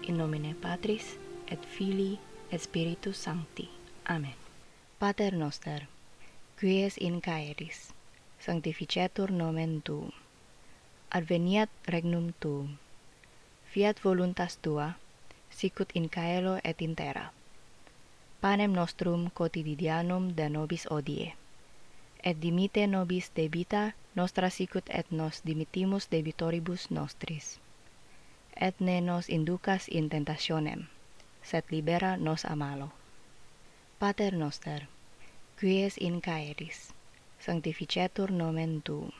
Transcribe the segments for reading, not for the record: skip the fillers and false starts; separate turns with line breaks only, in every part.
In nomine Patris et Filii et Spiritus Sancti. Amen. Pater noster, qui es in caeris, sanctificetur nomen tuum. Adveniat regnum tuum. Fiat voluntas tua, sicut in caelo et in terra. Panem nostrum quotidianum da nobis hodie. Et dimitte nobis debita nostra sicut et nos dimittimus debitoribus nostris. Et ne nos inducas in tentationem, sed libera nos a malo. Pater noster, qui es in caeris, sanctificetur nomen tuum.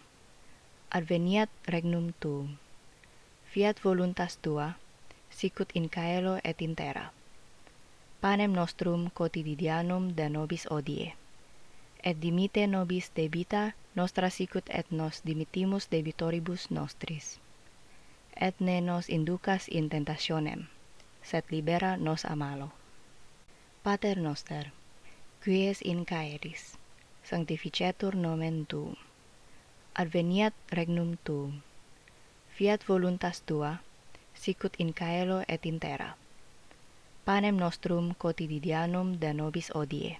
Adveniat regnum tuum. Fiat voluntas tua, sicut in caelo et in terra. Panem nostrum quotidianum da nobis hodie. Et dimitte nobis debita nostra sicut et nos dimittimus debitoribus nostris. Et ne nos inducas in tentationem, sed libera nos a malo. Pater noster, qui es in caeris, sanctificetur nomen tuum. Adveniat regnum tuum. Fiat voluntas tua, sicut in caelo et in terra. Panem nostrum quotidianum da nobis hodie.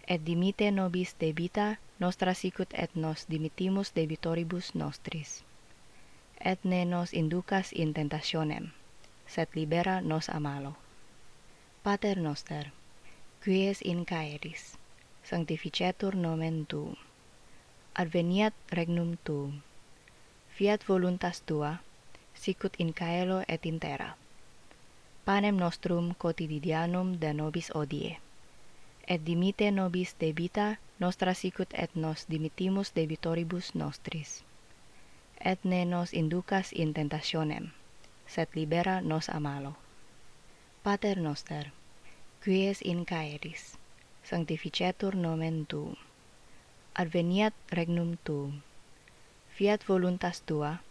Et dimitte nobis debita nostra sicut et nos dimittimus debitoribus nostris. Et ne nos inducas in tentationem, sed libera nos a malo. Pater noster, qui es in caeris, sanctificetur nomen tuum. Adveniat regnum tuum. Fiat voluntas tua, sicut in caelo et in terra. Panem nostrum quotidianum da nobis hodie. Et dimitte nobis debita nostra sicut et nos dimittimus debitoribus nostris. Et ne nos inducas in tentationem, sed libera nos a malo. Pater noster, qui es in caeris, sanctificetur nomen tuum. Adveniat regnum tuum. Fiat voluntas tua,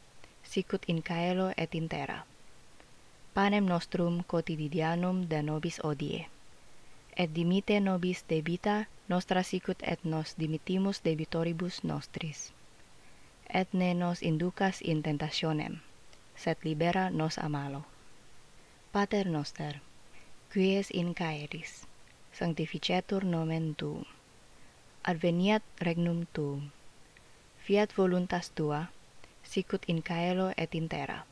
sicut in caelo et in terra. Panem nostrum quotidianum da nobis hodie. Et dimitte nobis debita nostra sicut et nos dimittimus debitoribus nostris. Et ne nos inducas in tentationem, sed libera nos a malo. Pater noster, qui es in caeris, sanctificetur nomen tuum. Adveniat regnum tuum. Fiat voluntas tua, sicut in caelo et in terra.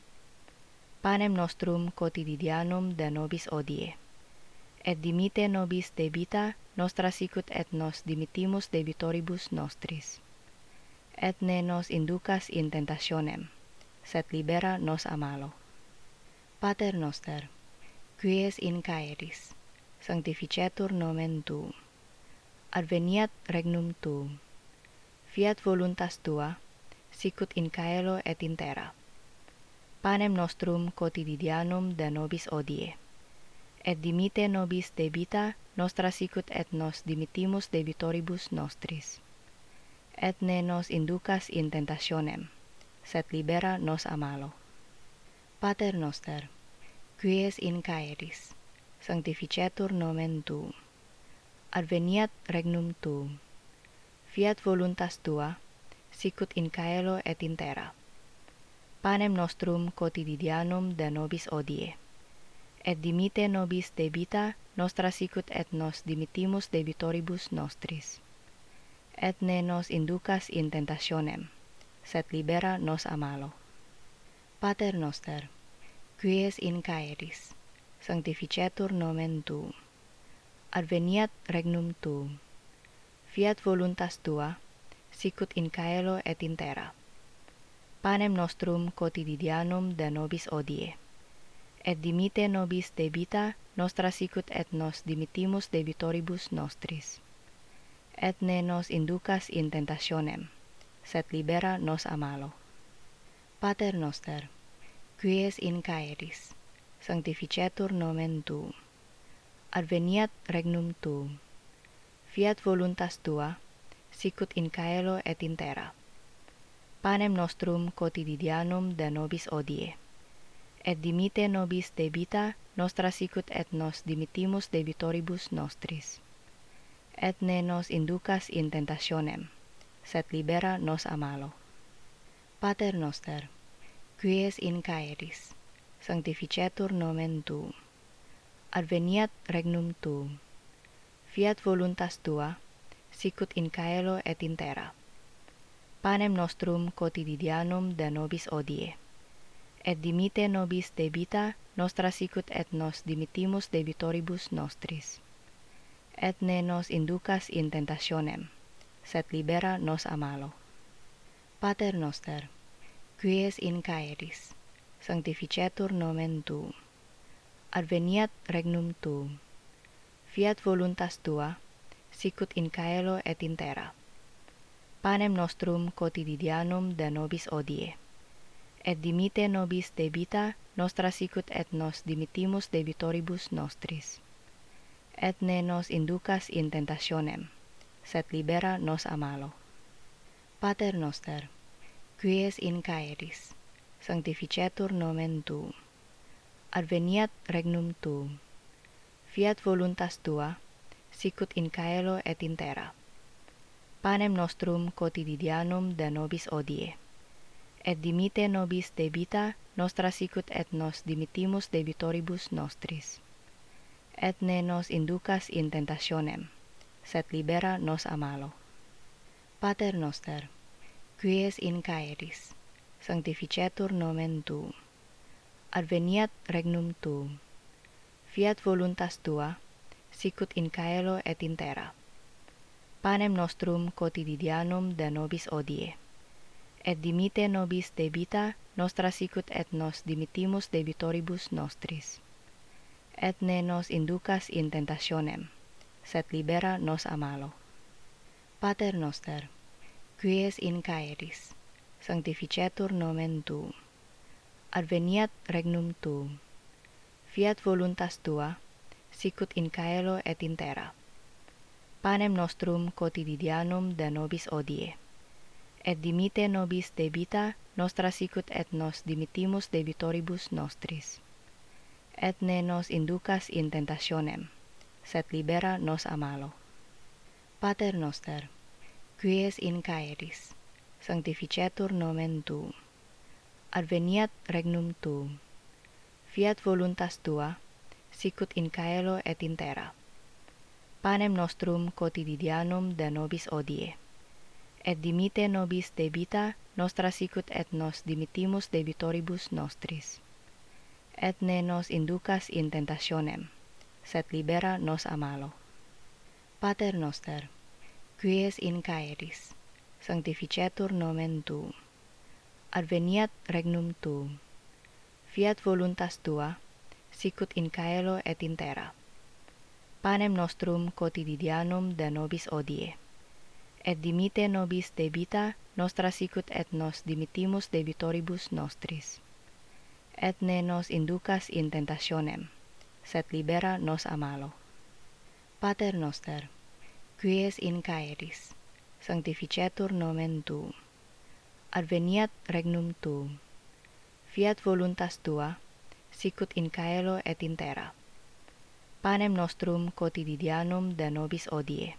Panem nostrum quotidianum da nobis hodie. Et dimitte nobis debita nostra sicut et nos dimittimus debitoribus nostris. Et ne nos inducas in tentationem, sed libera nos a malo. Pater noster, qui es in caeris, sanctificetur nomen tuum. Adveniat regnum tuum. Fiat voluntas tua, sicut in caelo et in terra. Panem nostrum quotidianum da nobis hodie. Et dimitte nobis debita nostra sicut et nos dimittimus debitoribus nostris. Et ne nos inducas in tentationem, sed libera nos a malo. Pater noster, qui es in caeris, sanctificetur nomen tuum. Adveniat regnum tuum. Fiat voluntas tua, sicut in caelo et in terra. Panem nostrum quotidianum da nobis hodie. Et dimitte nobis debita nostra sicut et nos dimittimus debitoribus nostris. Et ne nos inducas in tentationem, sed libera nos a malo. Pater noster, qui es in caeris, sanctificetur nomen tuum. Adveniat regnum tuum. Fiat voluntas tua, sicut in caelo et in terra. Panem nostrum quotidianum da nobis hodie. Et dimitte nobis debita nostra sicut et nos dimittimus debitoribus nostris. Et ne nos inducas in tentationem, sed libera nos a malo. Pater noster, qui es in caeris, sanctificetur nomen tuum. Adveniat regnum tuum. Fiat voluntas tua, sicut in caelo et in terra. Panem nostrum quotidianum da nobis hodie. Et dimitte nobis debita nostra sicut et nos dimittimus debitoribus nostris. Et ne nos inducas in tentationem, sed libera nos a malo. Pater noster, qui es in caeris, sanctificetur nomen Tuum. Adveniat regnum Tuum. Fiat voluntas Tua, sicut in caelo et in terra. Panem nostrum quotidianum da nobis hodie. Et dimite nobis debita nostra sicut et nos dimittimus debitoribus nostris. Et ne nos inducas in tentationem, sed libera nos a malo. Pater noster, qui es in caeris, sanctificetur nomen Tuum. Adveniat regnum Tuum. Fiat voluntas Tua, sicut in caelo et in terra. Panem nostrum quotidianum da nobis hodie. Et dimite nobis debita nostra sicut et nos dimittimus debitoribus nostris. Et ne nos inducas in tentationem, sed libera nos a malo. Pater noster, qui es in caeris, sanctificetur nomen Tuum. Adveniat regnum Tuum. Fiat voluntas Tua, sicut in caelo et in terra. Panem nostrum quotidianum da nobis hodie. Et dimite nobis debita nostra sicut et nos dimittimus debitoribus nostris. Et ne nos inducas in tentationem, sed libera nos a malo. Pater noster, qui es in caeris, sanctificetur nomen Tuum. Adveniat regnum Tuum. Fiat voluntas Tua, sicut in caelo et in terra. Panem nostrum quotidianum da nobis hodie. Et dimite nobis debita nostra sicut et nos dimittimus debitoribus nostris. Et ne nos inducas in tentationem, sed libera nos a malo. Pater noster, qui es in caeris, sanctificetur nomen Tuum. Adveniat regnum Tuum. Fiat voluntas Tua, sicut in caelo et in terra. Panem nostrum quotidianum da nobis hodie. Et dimite nobis debita nostra sicut et nos dimittimus debitoribus nostris. Et ne nos inducas in tentationem, sed libera nos a malo. Pater noster, qui es in caeris, sanctificetur nomen Tuum. Adveniat regnum Tuum. Fiat voluntas Tua, sicut in caelo et in terra. Panem nostrum quotidianum da nobis hodie. Et dimite nobis debita nostra sicut et nos dimittimus debitoribus nostris. Et ne nos inducas in tentationem, sed libera nos a malo. Pater noster, qui es in caeris, sanctificetur nomen Tuum. Adveniat regnum Tuum. Fiat voluntas Tua, sicut in caelo et in terra. Panem nostrum quotidianum da nobis hodie. Et dimite nobis debita nostra sicut et nos dimittimus debitoribus nostris. Et ne nos inducas in tentationem, sed libera nos a malo. Pater noster, qui es in caeris, sanctificetur nomen Tuum. Adveniat regnum Tuum. Fiat voluntas Tua, sicut in caelo et in terra. Panem nostrum quotidianum da nobis hodie.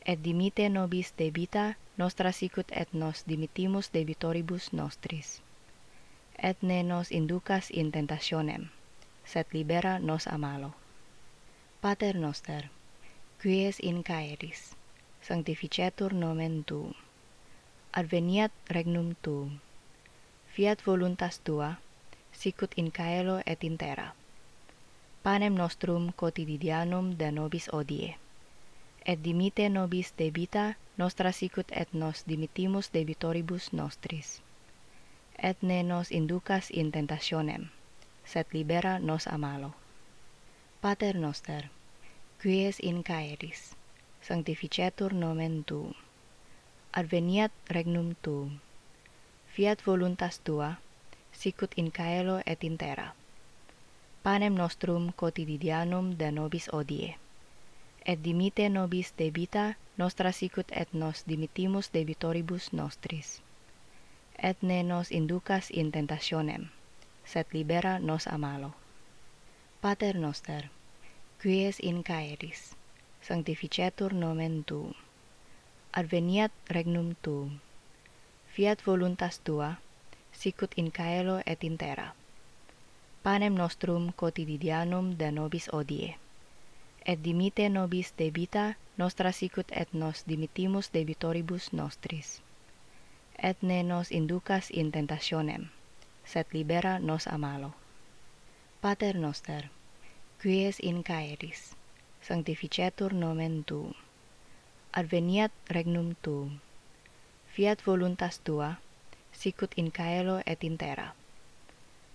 Et dimite nobis debita nostra sicut et nos dimittimus debitoribus nostris. Et ne nos inducas in tentationem, sed libera nos a malo. Pater noster, qui es in caeris, sanctificetur nomen Tuum. Adveniat regnum Tuum. Fiat voluntas Tua, sicut in caelo et in terra. Panem nostrum quotidianum da nobis hodie. Et dimite nobis debita nostra sicut et nos dimittimus debitoribus nostris. Et ne nos inducas in tentationem, sed libera nos a malo. Pater noster, qui es in caeris, sanctificetur nomen Tuum. Adveniat regnum Tuum. Fiat voluntas Tua, sicut in caelo et in terra. Panem nostrum quotidianum da nobis hodie. Et dimite nobis debita nostra sicut et nos dimittimus debitoribus nostris. Et ne nos inducas in tentationem, sed libera nos a malo. Pater noster, qui es in caeris, sanctificetur nomen Tuum. Adveniat regnum Tuum. Fiat voluntas Tua, sicut in caelo et in terra. panem nostrum quotidianum de nobis odie. Et dimite nobis debita nostra sicut et nos dimittimus debitoribus nostris. Et ne nos inducas in tentationem, sed libera nos a malo. Pater noster, qui es in caeris, sanctificetur nomen tuum. Adveniat regnum tuum. Fiat voluntas tua, sicut in caelo et in terra.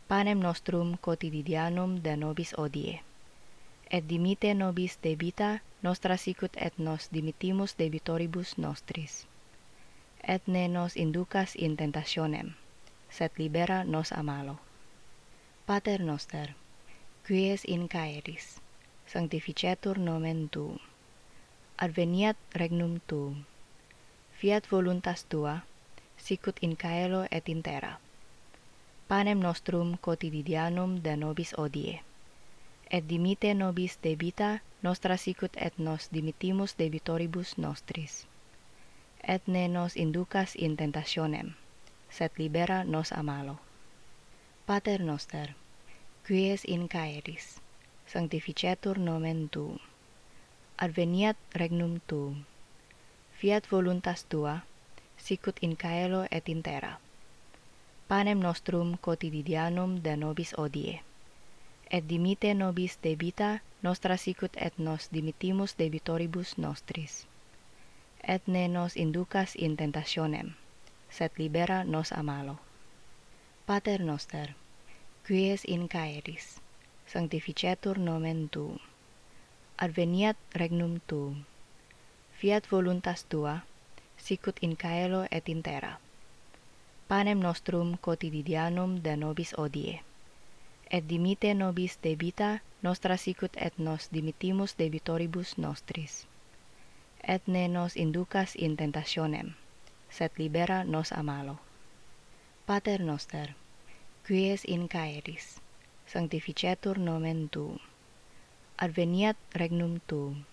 Panem nostrum quotidianum de nobis odie. Et dimite nobis debita nostra sicut et nos dimittimus debitoribus nostris. Et ne nos inducas in tentationem, sed libera nos a malo. Pater noster, qui es in caeris, sanctificetur nomen tuum. Adveniat regnum tuum. Fiat voluntas tua, sicut in caelo et in terra. Panem nostrum quotidianum de nobis odie. Et dimite nobis debita nostra sicut et nos dimittimus debitoribus nostris. Et ne nos inducas in tentationem, sed libera nos a malo. Pater noster, qui es in caeris, sanctificetur nomen tuum. Adveniat regnum tuum. Fiat voluntas tua, sicut in caelo et in terra. Panem nostrum quotidianum de nobis odie. Et dimite nobis debita nostra sicut et nos dimittimus debitoribus nostris. Et ne nos inducas in tentationem, sed libera nos a malo. Pater noster, qui es in caeris, sanctificetur nomen tuum. Adveniat regnum tuum. Fiat voluntas tua, sicut in caelo et in terra. Panem nostrum quotidianum de nobis odie. Et dimite nobis debita nostra sicut et nos dimittimus debitoribus nostris. Et ne nos inducas in tentationem, sed libera nos a malo. Pater noster, qui es in caeris, sanctificetur nomen tuum. Adveniat regnum tuum.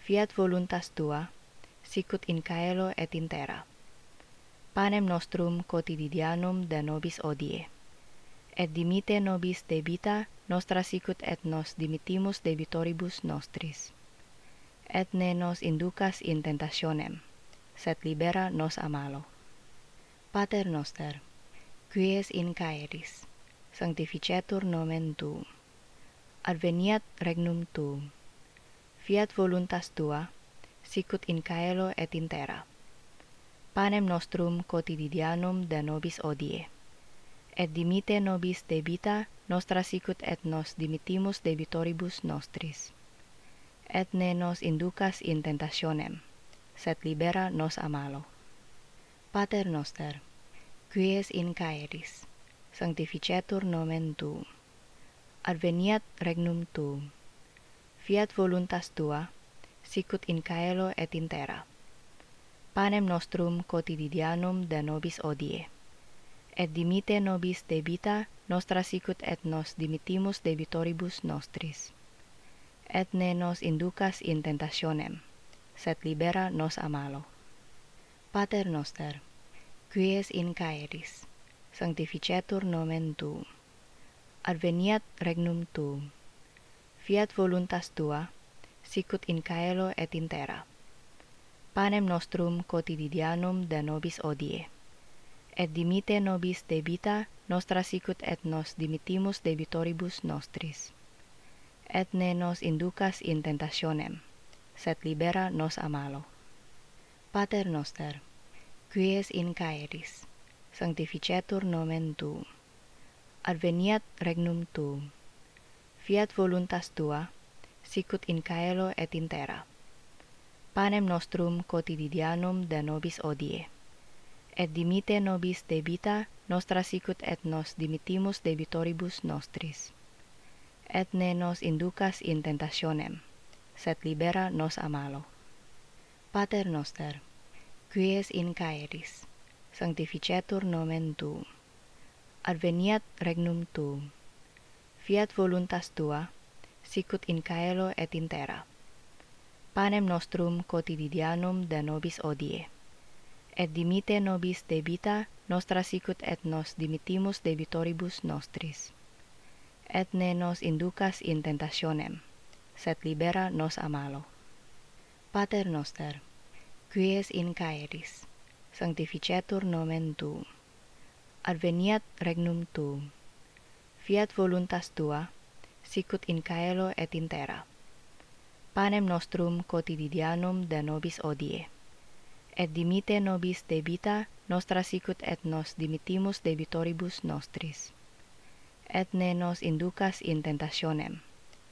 Fiat voluntas tua, sicut in caelo et in terra. Panem nostrum quotidianum de nobis odie. Et dimite nobis debita nostra sicut et nos dimittimus debitoribus nostris. Et ne nos inducas in tentationem, sed libera nos a malo. Pater noster, qui es in caeris, sanctificetur nomen tuum. Adveniat regnum tuum. Fiat voluntas tua, sicut in caelo et in terra. Panem nostrum quotidianum de nobis odie. Et dimite nobis debita nostra sicut et nos dimittimus debitoribus nostris. Et ne nos inducas in tentationem, sed libera nos a malo. Pater noster, qui es in caeris, sanctificetur nomen tuum. Adveniat regnum tuum. Fiat voluntas tua, sicut in caelo et in terra. Panem nostrum quotidianum de nobis odie. Et dimite nobis debita nostra sicut et nos dimittimus debitoribus nostris. Et ne nos inducas in tentationem, sed libera nos a malo. Pater noster, qui es in caeris, sanctificetur nomen tuum. Adveniat regnum tuum. Fiat voluntas tua, sicut in caelo et in terra. Panem nostrum quotidianum de nobis odie. Et dimite nobis debita nostra sicut et nos dimittimus debitoribus nostris. Et ne nos inducas in tentationem, sed libera nos a malo. Pater noster, qui es in caeris, sanctificetur nomen tuum. Adveniat regnum tuum. Fiat voluntas tua, sicut in caelo et in terra. Panem nostrum quotidianum de nobis odie. Et dimite nobis debita nostra sicut et nos dimittimus debitoribus nostris. Et ne nos inducas in tentationem, sed libera nos a malo. Pater noster, qui es in caeris, sanctificetur nomen tuum. Adveniat regnum tuum. Fiat voluntas tua, sicut in caelo et in terra. Panem nostrum quotidianum de nobis odie. Et dimite nobis debita nostra sicut et nos dimittimus debitoribus nostris. et ne nos inducas in tentationem, sed libera nos a malo. Pater noster, qui es in caeris, sanctificetur nomen tuum. Adveniat regnum tuum. Fiat voluntas tua, sicut in caelo et in terra. Panem nostrum quotidianum de nobis hodie. Et dimite nobis debita nostra sicut et nos dimittimus debitoribus nostris. Et ne nos inducas in tentationem,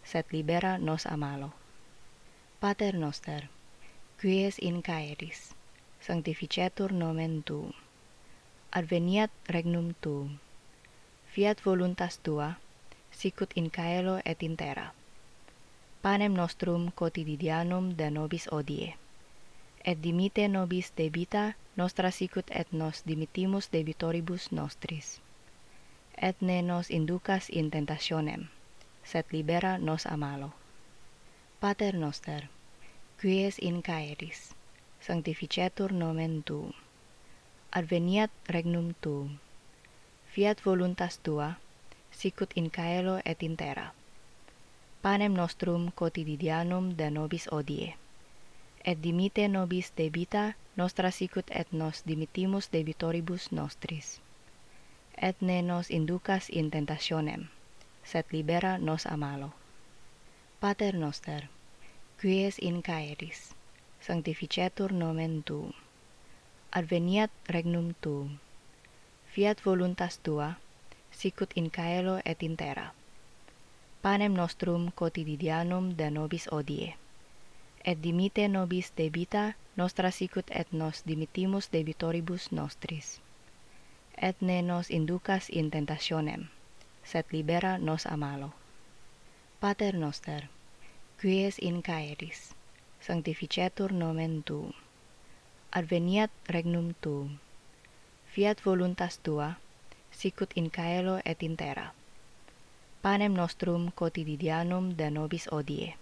sed libera nos a malo. Pater noster, qui es in caeris, sanctificetur nomen tuum. Adveniat regnum tuum. Fiat voluntas tua, sicut in caelo et in terra. Panem nostrum quotidianum de nobis hodie. Et dimite nobis debita nostra sicut et nos dimittimus debitoribus nostris. Et ne nos inducas in tentationem, sed libera nos a malo. Pater noster, qui es in caeris, sanctificetur nomen tuum. Adveniat regnum tuum. Fiat voluntas tua, sicut in caelo et in terra. Panem nostrum quotidianum de nobis hodie. Et dimite nobis debita nostra sicut et nos dimittimus debitoribus nostris. Et ne nos inducas in tentationem, sed libera nos a malo. Pater noster, qui es in caeris, sanctificetur nomen tuum. Adveniat regnum tuum. Fiat voluntas tua, sicut in caelo et in terra. Panem nostrum quotidianum de nobis hodie. Et dimite nobis debita nostra sicut et nos dimittimus debitoribus nostris. Et ne nos inducas in tentationem, sed libera nos a malo. Pater noster, qui es in caeris, sanctificetur nomen tuum. Adveniat regnum tuum. Fiat voluntas tua, sicut in caelo et in terra. Panem nostrum quotidianum de nobis hodie.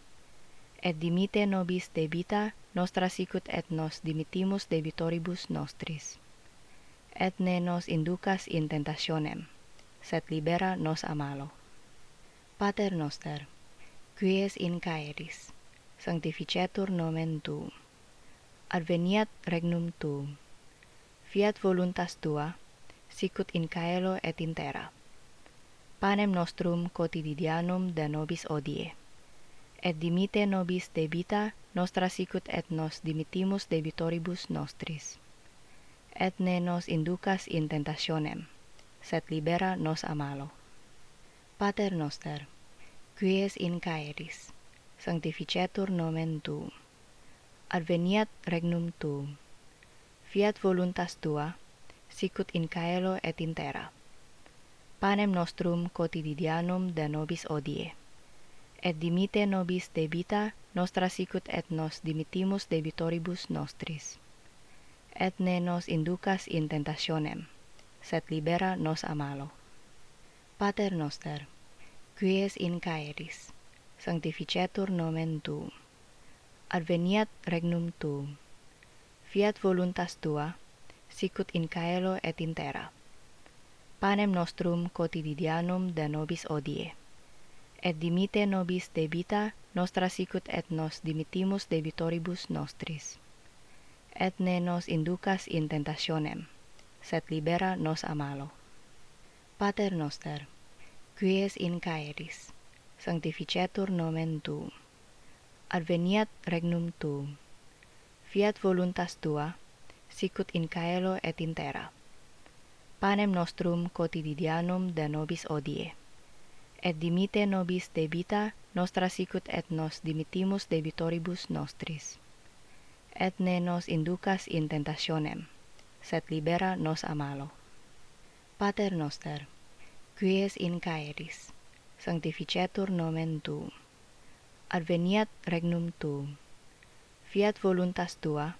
Et dimite nobis debita nostra sicut et nos dimittimus debitoribus nostris. Et ne nos inducas in tentationem, sed libera nos a malo. Pater noster, qui es in caeris, sanctificetur nomen tuum. Adveniat regnum tuum. Fiat voluntas tua, sicut in caelo et in terra. Panem nostrum quotidianum de nobis hodie. Et dimite nobis debita nostra sicut et nos dimittimus debitoribus nostris. Et ne nos inducas in tentationem, sed libera nos a malo. Pater noster, qui es in caeris, sanctificetur nomen tuum. Adveniat regnum tuum. Fiat voluntas tua, sicut in caelo et in terra. Panem nostrum quotidianum de nobis hodie. Et dimite nobis debita nostra sicut et nos dimittimus debitoribus nostris. Et ne nos inducas in tentationem, sed libera nos a malo. Pater noster, qui es in caeris, sanctificetur nomen tuum. Adveniat regnum tuum. Fiat voluntas tua, sicut in caelo et in terra. Panem nostrum quotidianum de nobis hodie. Et dimite nobis debita nostra sicut et nos dimittimus debitoribus nostris. Et ne nos inducas in tentationem, sed libera nos a malo. Pater noster, qui es in caeris, sanctificetur nomen tuum. Adveniat regnum tuum. Fiat voluntas tua, sicut in caelo et in terra. Panem nostrum quotidianum de nobis hodie. Et dimite nobis debita nostra sicut et nos dimittimus debitoribus nostris. Et ne nos inducas in tentationem, sed libera nos a malo. Pater noster, qui es in caeris, sanctificetur nomen tuum. Adveniat regnum tuum. Fiat voluntas tua,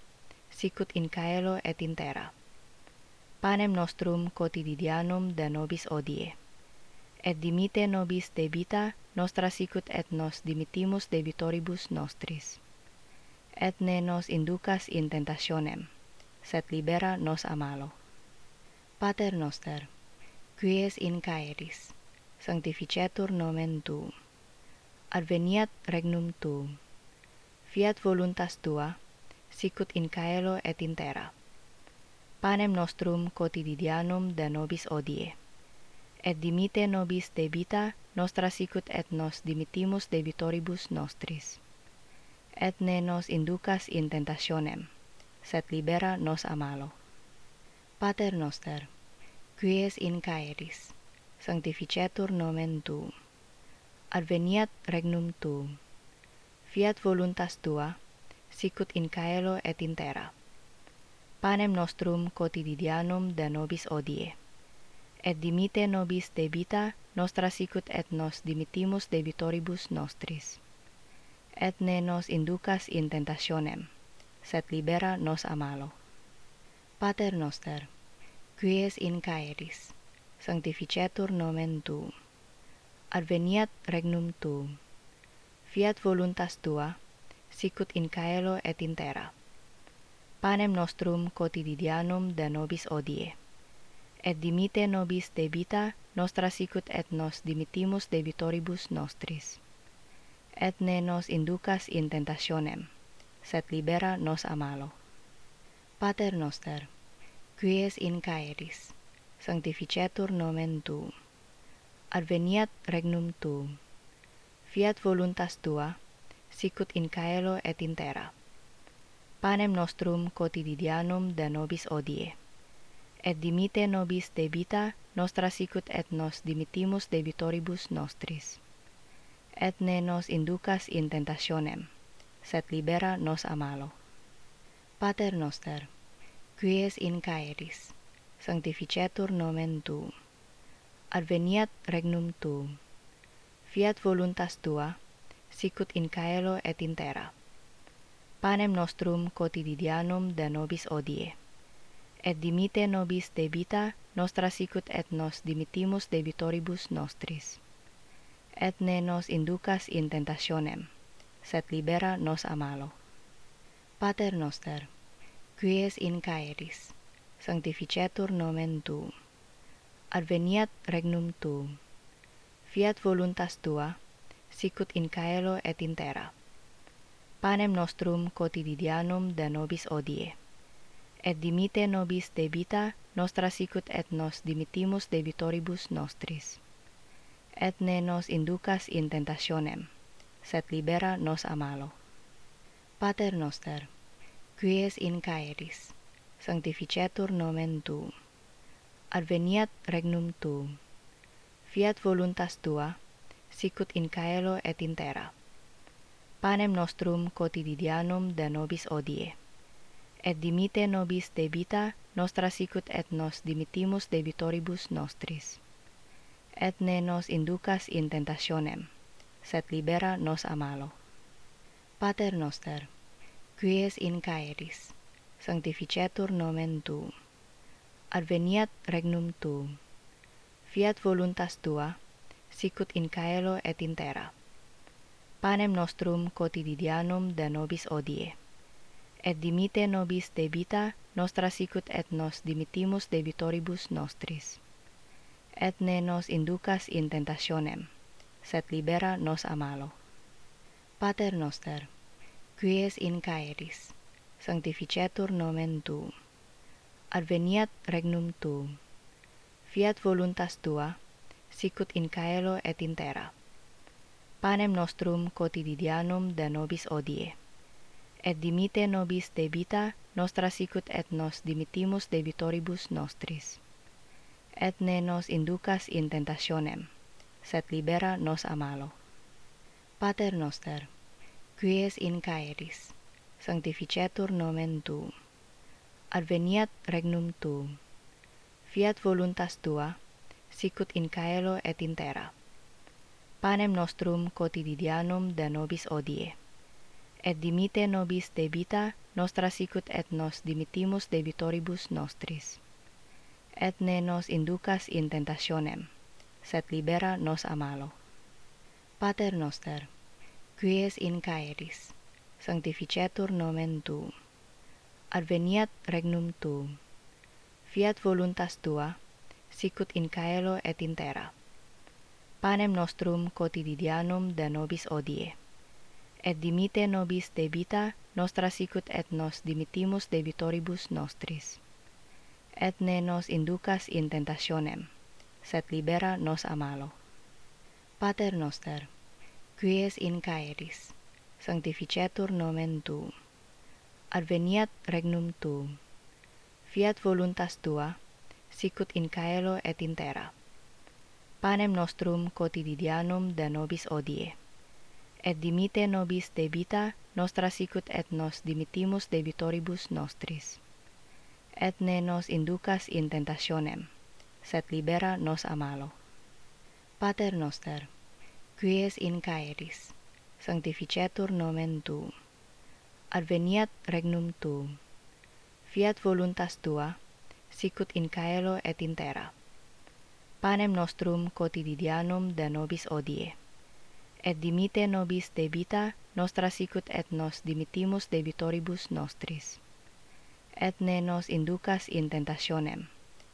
sicut in caelo et in terra. Panem nostrum quotidianum de nobis hodie. Et dimite nobis debita nostra sicut et nos dimittimus debitoribus nostris. Et ne nos inducas in tentationem, sed libera nos a malo. Pater noster, qui es in caeris, sanctificetur nomen Tuum. Adveniat regnum Tuum. Fiat voluntas Tua, sicut in caelo et in terra. Panem nostrum quotidianum da nobis hodie. Et dimite nobis debita nostra sicut et nos dimittimus debitoribus nostris. Et ne nos inducas in tentationem, sed libera nos a malo. Pater noster, qui es in caeris, sanctificetur nomen Tuum. Adveniat regnum Tuum. Fiat voluntas Tua, sicut in caelo et in terra. Panem nostrum quotidianum da nobis hodie. Et dimite nobis debita nostra sicut et nos dimittimus debitoribus nostris. Et ne nos inducas in tentationem, sed libera nos a malo. Pater noster, qui es in caeris, sanctificetur nomen Tuum. Adveniat regnum Tuum. Fiat voluntas Tua, sicut in caelo et in terra. Panem nostrum quotidianum da nobis hodie. Et dimite nobis debita nostra sicut et nos dimittimus debitoribus nostris. Et ne nos inducas in tentationem, sed libera nos a malo. Pater noster, qui es in caeris, sanctificetur nomen Tuum. Adveniat regnum Tuum. Fiat voluntas Tua, sicut in caelo et in terra. Panem nostrum quotidianum da nobis hodie. Et dimite nobis debita nostra sicut et nos dimittimus debitoribus nostris. Et ne nos inducas in tentationem, sed libera nos a malo. Pater noster, qui es in caeris, sanctificetur nomen Tuum. Adveniat regnum Tuum. Fiat voluntas Tua, sicut in caelo et in terra. Panem nostrum quotidianum da nobis hodie. Et dimite nobis debita nostra sicut et nos dimittimus debitoribus nostris. Et ne nos inducas in tentationem, sed libera nos a malo. Pater noster, qui es in caeris, sanctificetur nomen Tuum. Adveniat regnum Tuum. Fiat voluntas Tua, sicut in caelo et in terra. Panem nostrum quotidianum da nobis hodie. Et dimite nobis debita nostra sicut et nos dimittimus debitoribus nostris. Et ne nos inducas in tentationem, sed libera nos a malo. Pater noster, qui es in caeris, sanctificetur nomen Tuum. Adveniat regnum Tuum. Fiat voluntas Tua, sicut in caelo et in terra. Panem nostrum quotidianum da nobis hodie. Et dimite nobis debita nostra sicut et nos dimittimus debitoribus nostris. Et ne nos inducas in tentationem, sed libera nos a malo. Pater noster, qui es in caeris, sanctificetur nomen Tuum. Adveniat regnum Tuum. Fiat voluntas Tua, sicut in caelo et in terra. Panem nostrum quotidianum da nobis hodie. Et dimite nobis debita nostra sicut et nos dimittimus debitoribus nostris. Et ne nos inducas in tentationem, sed libera nos a malo. Pater noster, qui es in caeris, sanctificetur nomen Tuum. Adveniat regnum Tuum. Fiat voluntas Tua, sicut in caelo et in terra. Panem nostrum quotidianum da nobis hodie. Et dimite nobis debita nostra sicut et nos dimittimus debitoribus nostris. Et ne nos inducas in tentationem, sed libera nos a malo. Pater noster, qui es in caeris, sanctificetur nomen Tuum. Adveniat regnum Tuum. Fiat voluntas Tua, sicut in caelo et in terra. Panem nostrum quotidianum da nobis hodie. Et dimite nobis debita nostra sicut et nos dimittimus debitoribus nostris. Et ne nos inducas in tentationem, sed libera nos a malo. Pater noster, qui es in caeris, sanctificetur nomen Tuum. Adveniat regnum Tuum. Fiat voluntas Tua, sicut in caelo et in terra. panem nostrum quotidianum de nobis odie. Et dimite nobis debita nostra sicut et nos dimittimus debitoribus nostris. Et ne nos inducas in tentationem, sed libera nos a malo. Pater noster, qui es in caeris, sanctificetur nomen tuum. Adveniat regnum tuum. Fiat voluntas tua, sicut in caelo et in terra. Panem nostrum quotidianum de nobis odie. Et dimite nobis debita nostra sicut et nos dimittimus debitoribus nostris. Et ne nos inducas in tentationem, sed libera nos a malo. Pater noster, qui es in caeris, sanctificetur nomen tuum. Adveniat regnum tuum. Fiat voluntas tua, sicut in caelo et in terra. Panem nostrum quotidianum de nobis odie. Et dimite nobis debita nostra sicut et nos dimittimus debitoribus nostris. Et ne nos inducas in tentationem,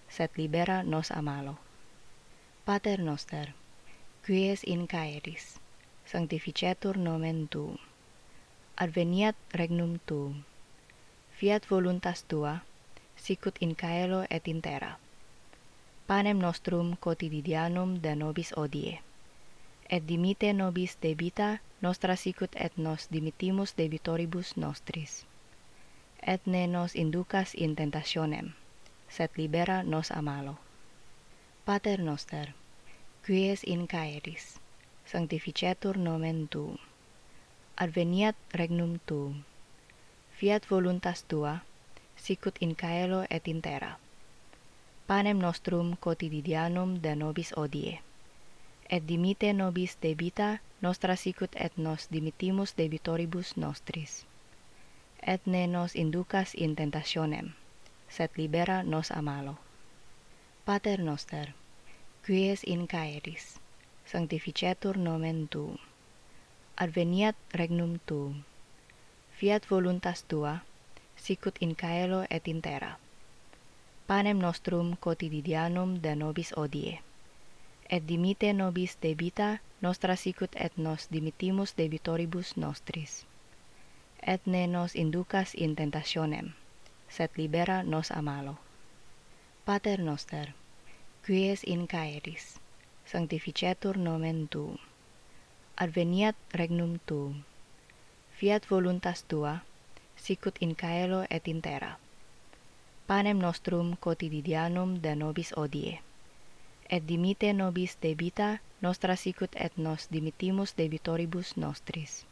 sed libera nos a malo. Pater noster, qui es in caeris, sanctificetur nomen tuum. Adveniat regnum tuum. Fiat voluntas tua, sicut in caelo et in terra. Panem nostrum quotidianum de nobis odie. Et dimite nobis debita nostra sicut et nos dimittimus debitoribus nostris. Et ne nos inducas in tentationem, sed libera nos a malo. Pater noster, qui es in caeris, sanctificetur nomen tuum. Adveniat regnum tuum. Fiat voluntas tua, sicut in caelo et in terra. Panem nostrum quotidianum de nobis odie. Et dimite nobis debita nostra sicut et nos dimittimus debitoribus nostris. Et ne nos inducas in tentationem, sed libera nos a malo. Pater noster, qui es in caeris, sanctificetur nomen tuum. Adveniat regnum tuum. Fiat voluntas tua, sicut in caelo et in terra. Panem nostrum quotidianum de nobis odie. Et dimite nobis debita nostra sicut et nos dimittimus debitoribus nostris. Et ne nos inducas in tentationem, sed libera nos a malo. Pater noster, qui es in caeris, sanctificetur nomen tuum. Adveniat regnum tuum. Fiat voluntas tua, sicut in caelo et in terra. Panem nostrum quotidianum de nobis odie. Et dimite nobis debita nostra sicut et nos dimittimus debitoribus nostris.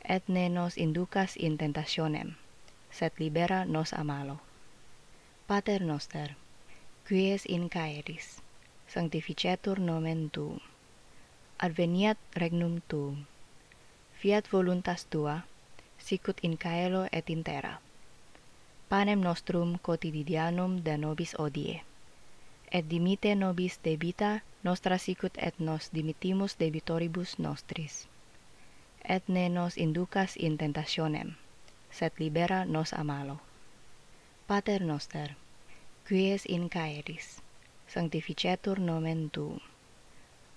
Et ne nos inducas in tentationem, sed libera nos a malo. Pater noster, qui es in caeris, sanctificetur nomen tuum. Adveniat regnum tuum. Fiat voluntas tua, sicut in caelo et in terra. Panem nostrum quotidianum de nobis odie. Et dimite nobis debita nostra sicut et nos dimittimus debitoribus nostris. Et ne nos inducas in tentationem, sed libera nos a malo. Pater noster, qui es in caeris, sanctificetur nomen tuum.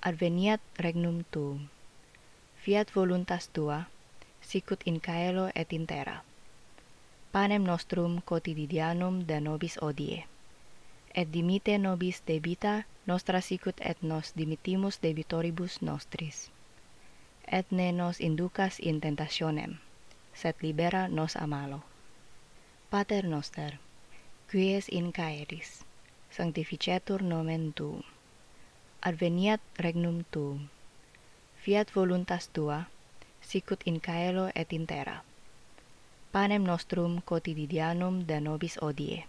Adveniat regnum tuum. Fiat voluntas tua, sicut in caelo et in terra. Panem nostrum quotidianum de nobis odie. Et dimite nobis debita nostra sicut et nos dimittimus debitoribus nostris. Et ne nos inducas in tentationem, sed libera nos a malo. Pater noster, qui es in caeris, sanctificetur nomen tuum. Adveniat regnum tuum. Fiat voluntas tua, sicut in caelo et in terra. Panem nostrum quotidianum de nobis odie.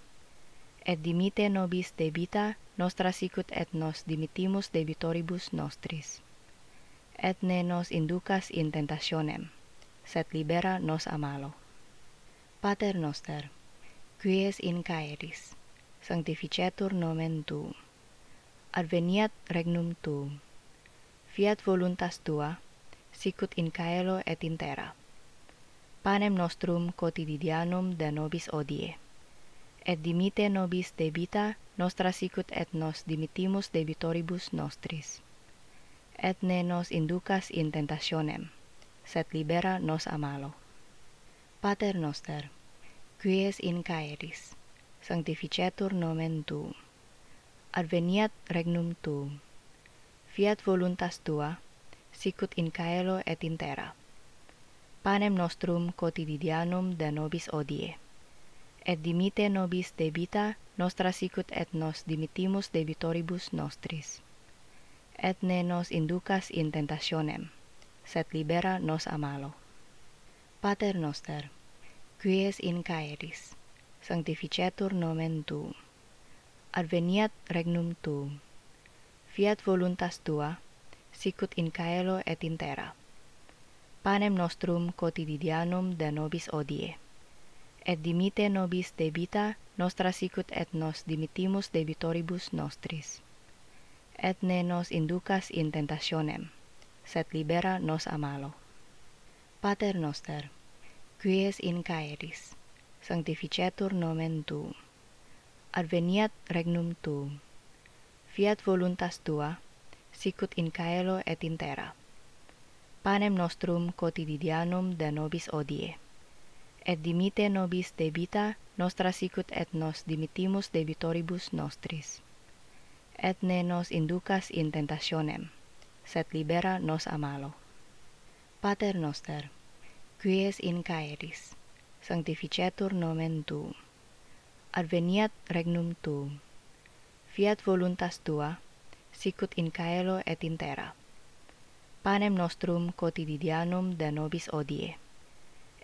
Et dimite nobis debita nostra sicut et nos dimittimus debitoribus nostris. Et ne nos inducas in tentationem, sed libera nos a malo. Pater noster, qui es in caeris, sanctificetur nomen tuum. Adveniat regnum tuum. Fiat voluntas tua, sicut in caelo et in terra. Panem nostrum quotidianum de nobis odie. Et dimite nobis debita nostra sicut et nos dimittimus debitoribus nostris. et ne nos inducas in tentationem, sed libera nos a malo. Pater noster, qui es in caeris, sanctificetur nomen tuum. Adveniat regnum tuum. Fiat voluntas tua, sicut in caelo et in terra. Panem nostrum quotidianum de nobis hodie. Et dimite nobis debita nostra sicut et nos dimittimus debitoribus nostris. Et ne nos inducas in tentationem, sed libera nos a malo. Pater noster, qui es in caeris, sanctificetur nomen tuum. Adveniat regnum tuum. Fiat voluntas tua, sicut in caelo et in terra. Panem nostrum quotidianum de nobis hodie. Et dimite nobis debita nostra sicut et nos dimittimus debitoribus nostris. Et ne nos inducas in tentationem, sed libera nos a malo. Pater noster, qui es in caeris, sanctificetur nomen tuum. Adveniat regnum tuum. Fiat voluntas tua, sicut in caelo et in terra. Panem nostrum quotidianum de nobis hodie. Et dimite nobis debita nostra sicut et nos dimittimus debitoribus nostris. Et ne nos inducas in tentationem, sed libera nos a malo. Pater noster, qui es in caeris, sanctificetur nomen tuum. Adveniat regnum tuum. Fiat voluntas tua, sicut in caelo et in terra. Panem nostrum quotidianum de nobis hodie.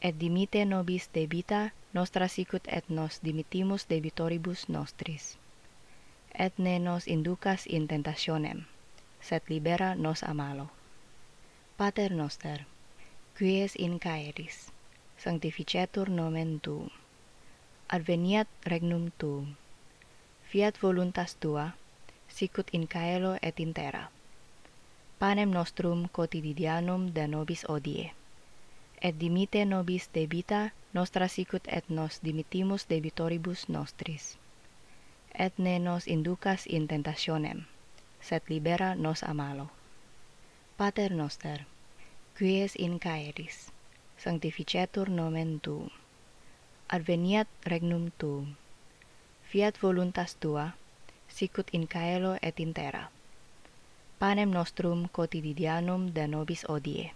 Et dimite nobis debita nostra sicut et nos dimittimus debitoribus nostris. Et ne nos inducas in tentationem, sed libera nos a malo. Pater noster, qui es in caeris, sanctificetur nomen tuum. Adveniat regnum tuum. Fiat voluntas tua, sicut in caelo et in terra. Panem nostrum quotidianum de nobis hodie. Et dimite nobis debita nostra sicut et nos dimittimus debitoribus nostris. Et ne nos inducas in tentationem, sed libera nos a malo. Pater noster, qui es in caeris, sanctificetur nomen tuum. Adveniat regnum tuum. Fiat voluntas tua, sicut in caelo et in terra. Panem nostrum quotidianum de nobis hodie.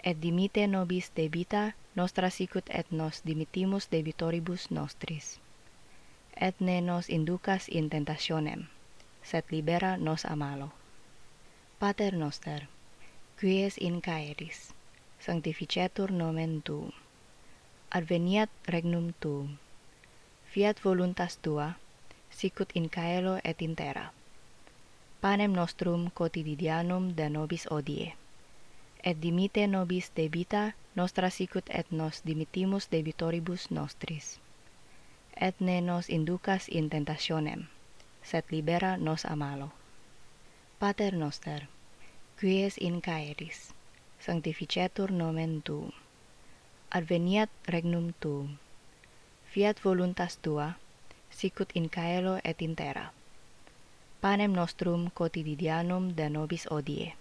Et dimite nobis debita nostra sicut et nos dimittimus debitoribus nostris. Et ne nos inducas in tentationem, sed libera nos a malo. Pater noster, qui es in caeris, sanctificetur nomen tuum. Adveniat regnum tuum. Fiat voluntas tua, sicut in caelo et in terra. Panem nostrum quotidianum de nobis hodie. Et dimite nobis debita nostra sicut et nos dimittimus debitoribus nostris. Et ne nos inducas in tentationem, sed libera nos a malo. Pater noster, qui es in caeris, sanctificetur nomen tuum. Adveniat regnum tuum. Fiat voluntas tua, sicut in caelo et in terra. Panem nostrum quotidianum de nobis hodie.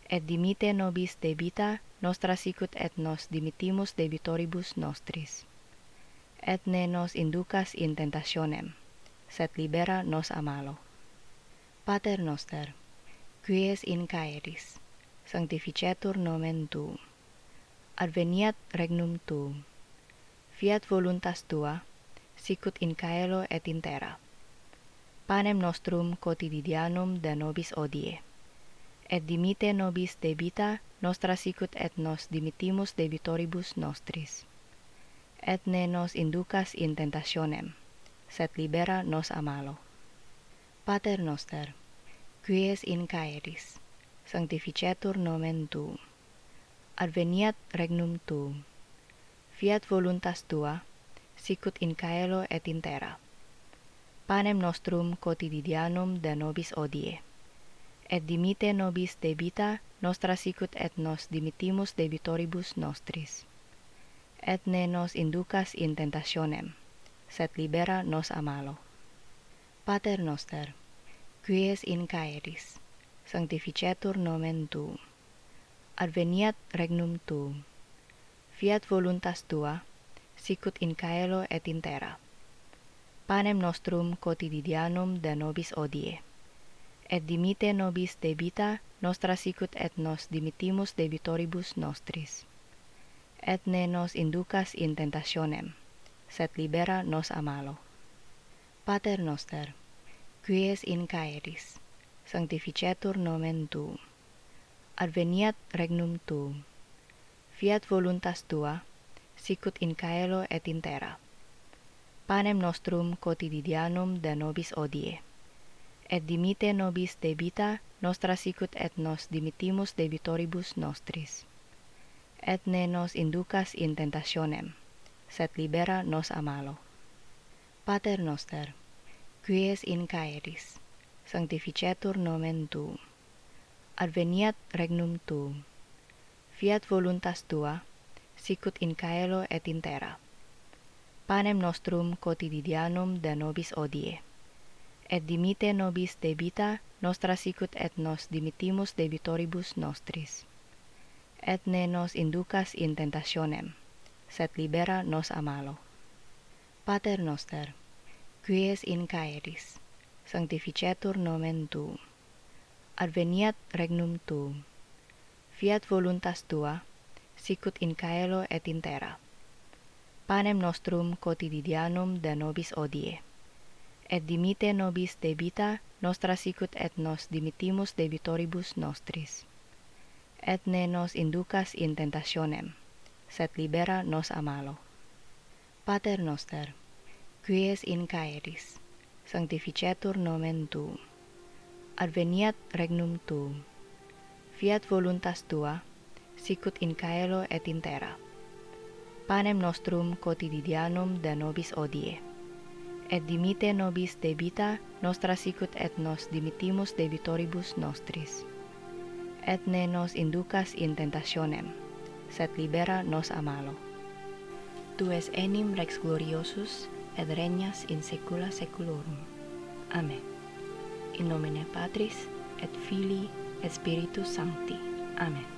Et dimite nobis debita nostra sicut et nos dimittimus debitoribus nostris. Et ne nos inducas in tentationem, sed libera nos a malo. Pater noster, qui es in caeris, sanctificetur nomen tuum. Adveniat regnum tuum. Fiat voluntas tua, sicut in caelo et in terra. Panem nostrum quotidianum de nobis hodie. Et dimite nobis debita nostra sicut et nos dimittimus debitoribus nostris. Et ne nos inducas in tentationem, sed libera nos a malo. Pater noster, qui es in caeris, sanctificetur nomen tuum. Adveniat regnum tuum. Fiat voluntas tua, sicut in caelo et in terra. Panem nostrum quotidianum de nobis hodie. Et dimite nobis debita nostra sicut et nos dimittimus debitoribus nostris. Et ne nos inducas in tentationem, sed libera nos a malo. Pater noster, qui es in caeris, sanctificetur nomen tuum. Adveniat regnum tuum. Fiat voluntas tua, sicut in caelo et in terra. Panem nostrum quotidianum da nobis hodie. Et dimite nobis debita nostra sicut et nos dimittimus debitoribus nostris. Et ne nos inducas in tentationem, sed libera nos a malo. Pater noster, qui es in caeris, sanctificetur nomen tuum. Adveniat regnum tuum. Fiat voluntas tua, sicut in caelo et in terra. Panem nostrum quotidianum da nobis hodie. Et dimite nobis debita nostra sicut et nos dimittimus debitoribus nostris. Et ne nos inducas in tentationem, sed libera nos a malo. Pater noster, qui es in caeris, sanctificetur nomen tuum. Adveniat regnum tuum. Fiat voluntas tua, sicut in caelo et in terra. Panem nostrum quotidianum da nobis hodie. Et dimite nobis debita nostra sicut et nos dimittimus debitoribus nostris. Et ne nos inducas in tentationem, sed libera nos a malo. Pater noster, qui es in caeris, sanctificetur nomen tuum. Adveniat regnum tuum. Fiat voluntas tua, sicut in caelo et in terra. Panem nostrum quotidianum da nobis hodie. Et dimite nobis debita nostra sicut et nos dimittimus debitoribus nostris. Et ne nos inducas in tentationem, sed libera nos a malo. Pater noster, qui es in caeris, sanctificetur nomen tuum. Adveniat regnum tuum. Fiat voluntas tua, sicut in caelo et in terra. Panem nostrum quotidianum da nobis hodie. Et dimite nobis debita nostra sicut et nos dimittimus debitoribus nostris. Et ne nos inducas in tentationem, sed libera nos a malo. Tu es enim Rex gloriosus, et regnas in saecula saeculorum. Amen. In nomine Patris, et Filii, et Spiritus Sancti. Amen.